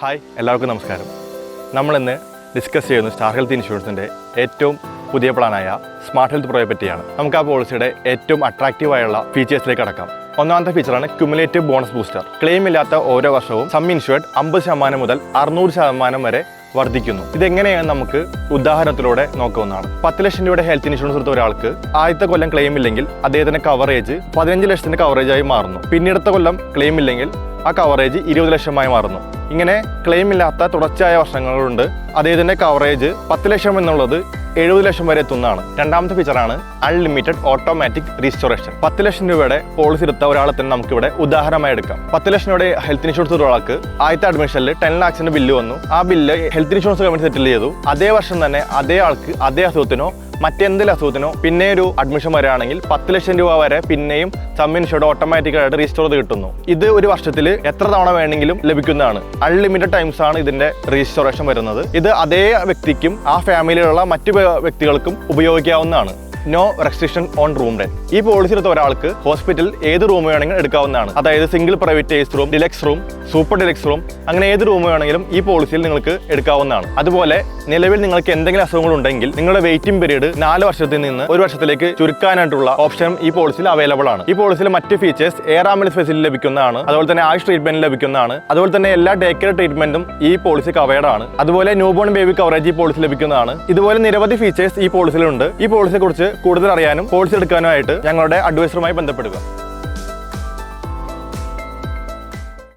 Hi, എല്ലാവർക്കും നമസ്കാരം. നമ്മളിന്ന് ഡിസ്കസ് ചെയ്യുന്ന സ്റ്റാർ ഹെൽത്ത് ഇൻഷുറൻസിൻ്റെ ഏറ്റവും പുതിയ പ്ലാനായ സ്മാർട്ട് ഹെൽത്ത് പ്രോയെ പറ്റിയാണ്. നമുക്ക് ആ പോളിസിയുടെ ഏറ്റവും അട്രാക്റ്റീവായുള്ള ഫീച്ചേഴ്സിലേക്ക് കടക്കാം. ഒന്നാമത്തെ ഫീച്ചറാണ് ക്യുമുലേറ്റീവ് ബോണസ് ബൂസ്റ്റർ. ക്ലെയിം ഇല്ലാത്ത ഓരോ വർഷവും സം ഇൻഷുർഡ് 50% മുതൽ 600% വരെ വർദ്ധിക്കുന്നു. ഇതെങ്ങനെയാണ് നമുക്ക് ഉദാഹരണത്തിലൂടെ നോക്കാവുന്നതാണ്. 10 ലക്ഷം രൂപയുടെ ഹെൽത്ത് ഇൻഷുറൻസ് എടുത്ത ഒരാൾക്ക് ആദ്യത്തെ കൊല്ലം ക്ലെയിം ഇല്ലെങ്കിൽ അദ്ദേഹത്തിന്റെ കവറേജ് 15 ലക്ഷത്തിന്റെ കവറേജായി മാറുന്നു. പിന്നീടത്തെ കൊല്ലം ക്ലെയിം ഇല്ലെങ്കിൽ ആ കവറേജ് 20 ലക്ഷമായി മാറുന്നു. ഇങ്ങനെ ക്ലെയിം ഇല്ലാത്ത തുടർച്ചയായ വർഷങ്ങളുണ്ട്. അദ്ദേഹത്തിന്റെ കവറേജ് 10 ലക്ഷം എന്നുള്ളത് 70 ലക്ഷം വരെ എത്തുന്നതാണ്. രണ്ടാമത്തെ ഫീച്ചറാണ് അൺലിമിറ്റഡ് ഓട്ടോമാറ്റിക് റീസ്റ്റോറേഷൻ. 10 ലക്ഷം രൂപയുടെ പോളിസി എടുത്ത ഒരാളെ തന്നെ നമുക്കിവിടെ ഉദാഹരണമായി എടുക്കാം. 10 ലക്ഷം രൂപയുടെ ഹെൽത്ത് ഇൻഷുറൻസ് എടുത്ത ഒരാൾക്ക് ആദ്യത്തെ അഡ്മിഷനിൽ 10 ലാക്സിന്റെ ബില്ല് വന്നു. ആ ബില്ല് ഹെൽത്ത് ഇൻഷുറൻസ് കമ്പനി സെറ്റിൽ ചെയ്തു. അതേ വർഷം തന്നെ അതേ ആൾക്ക് അതേ അസുഖത്തിനോ മറ്റെന്തെങ്കിലും അസുഖത്തിനോ പിന്നെ ഒരു അഡ്മിഷൻ വരികയാണെങ്കിൽ 10 ലക്ഷം രൂപ വരെ പിന്നെയും സം ഇൻഷുർഡ് ഓട്ടോമാറ്റിക്കായിട്ട് റീസ്റ്റോർ ചെയ്ത് കിട്ടുന്നു. ഇത് ഒരു വർഷത്തിൽ എത്ര തവണ വേണമെങ്കിലും ലഭിക്കുന്നതാണ്. അൺലിമിറ്റഡ് ടൈംസ് ആണ് ഇതിന്റെ റീസ്റ്റോറേഷൻ വരുന്നത്. ഇത് അതേ വ്യക്തിക്കും ആ ഫാമിലിയിലുള്ള മറ്റു വ്യക്തികൾക്കും ഉപയോഗിക്കാവുന്നതാണ്. No restriction on room rent. ഈ പോളിസി എടുത്ത ഒരാൾക്ക് ഹോസ്പിറ്റലിൽ ഏത് റൂം വേണമെങ്കിലും എടുക്കാവുന്നതാണ്. അതായത് single private AC room, deluxe room, super deluxe room, അങ്ങനെ ഏത് റൂം വേണമെങ്കിലും ഈ പോളിസിയിൽ നിങ്ങൾക്ക് എടുക്കാവുന്നതാണ്. അതുപോലെ നിലവിൽ നിങ്ങൾക്ക് എന്തെങ്കിലും അസുഖങ്ങൾ ഉണ്ടെങ്കിൽ നിങ്ങളുടെ വെയിറ്റിംഗ് പീരീഡ് 4 വർഷത്തിൽ നിന്ന് 1 വർഷത്തിലേക്ക് ചുരുക്കാനായിട്ടുള്ള ഓപ്ഷൻ ഈ പോളിസിയിൽ അവൈലബിൾ ആണ്. ഈ പോളിസിയിൽ മറ്റ് ഫീച്ചേഴ്സ് എയർ ആംബുലൻസ് ഫെസിലിറ്റി ലഭിക്കുന്നതാണ്. അതുപോലെ തന്നെ ആയുഷ് ട്രീറ്റ്മെന്റ് ലഭിക്കുന്നതാണ്. അതുപോലെ തന്നെ എല്ലാ ഡേ കെയർ ട്രീറ്റ്മെന്റും ഈ പോളിസി കവേർഡ് ആണ്. അതുപോലെ ന്യൂബോൺ ബേബി കവറേജ് ഈ പോളിസി ലഭിക്കുന്നതാണ്. ഇതുപോലെ നിരവധി ഫീച്ചേഴ്സ് ഈ പോളിസിയിലുണ്ട്. ഈ പോളിസിയെ കുറിച്ച് കൂടുതൽ അറിയാനും പോളിസി എടുക്കാനുമായിട്ട് ഞങ്ങളുടെ അഡ്വൈസറുമായി ബന്ധപ്പെടുക.